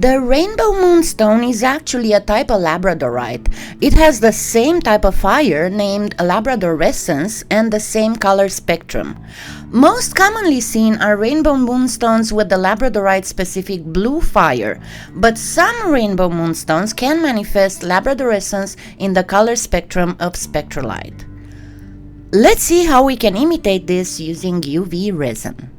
The rainbow moonstone is actually a type of labradorite. It has the same type of fire named labradorescence and the same color spectrum. Most commonly seen are rainbow moonstones with the labradorite specific blue fire, but some rainbow moonstones can manifest labradorescence in the color spectrum of spectrolite. Let's see how we can imitate this using UV resin.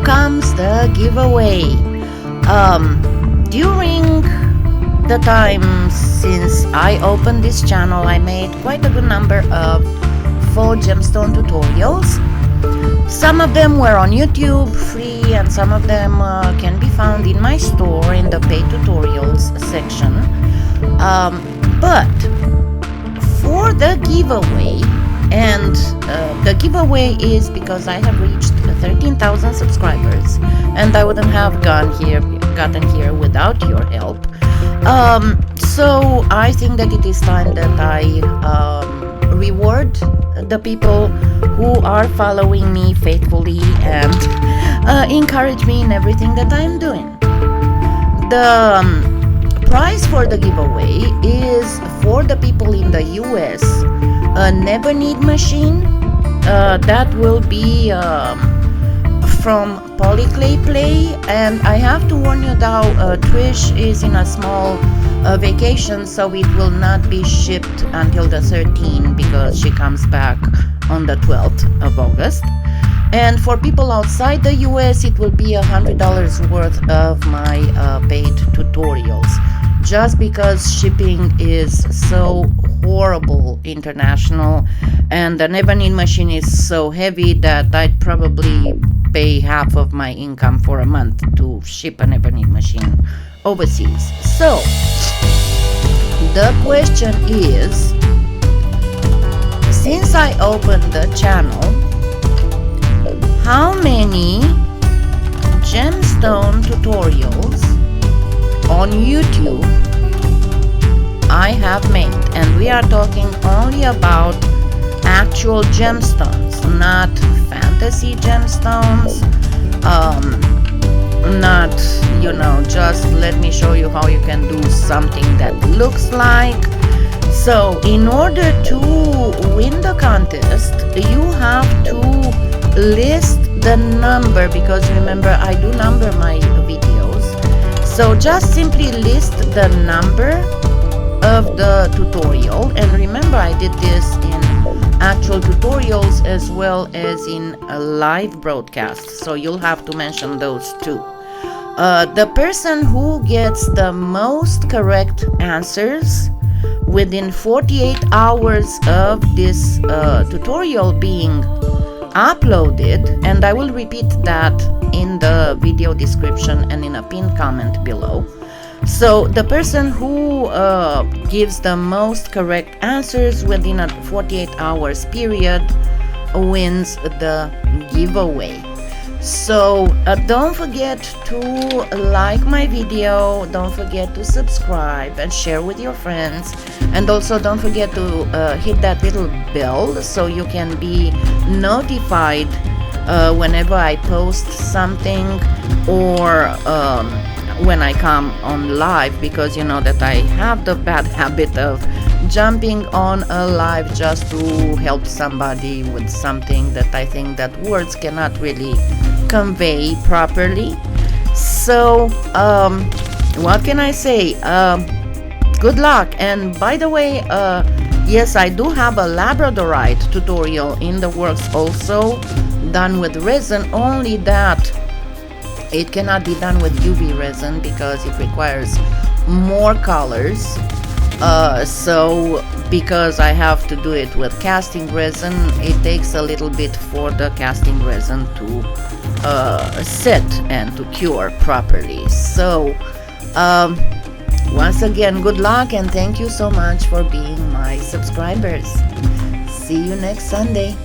comes the giveaway. During the time since I opened this channel, I made quite a good number of faux gemstone tutorials. Some of them were on YouTube free, and some of them can be found in my store in the paid tutorials section. But for the giveaway, and the giveaway is because I have reached 13,000 subscribers, and I wouldn't have gotten here without your help. So I think that it is time that I reward the people who are following me faithfully and encourage me in everything that I'm doing. The prize for the giveaway is for the people in the US a never need machine that will be from Polyclay Play. And I have to warn you now, Trish is in a small vacation, so it will not be shipped until the 13th because she comes back on the 12th of August. And for people outside the US, it will be $100 worth of my paid tutorials, just because shipping is so horrible international, and the never need machine is so heavy that I'd probably pay half of my income for a month to ship a never need machine overseas. So the question is, since I opened the channel, how many gemstone tutorials on YouTube I have made? And we are talking only about actual gemstones, not fantasy gemstones, not, just let me show you how you can do something that looks like. So in order to win the contest, you have to list the number, because remember, I do number my videos. So just simply list the number of the tutorial, and remember, I did this in actual tutorials as well as in a live broadcast, so you'll have to mention those too. The person who gets the most correct answers within 48 hours of this tutorial being uploaded, and I will repeat that in the video description and in a pinned comment below. So the person who gives the most correct answers within a 48 hours period wins the giveaway. So don't forget to like my video, don't forget to subscribe and share with your friends, and also don't forget to hit that little bell so you can be notified whenever I post something, or when I come on live, because you know that I have the bad habit of jumping on a live just to help somebody with something that I think that words cannot really convey properly. So what can I say? Good luck. And by the way, yes, I do have a labradorite tutorial in the works also, done with resin, only that it cannot be done with UV resin because it requires more colors. So because I have to do it with casting resin, it takes a little bit for the casting resin to set and to cure properly. So once again, good luck, and thank you so much for being my subscribers. See you next Sunday.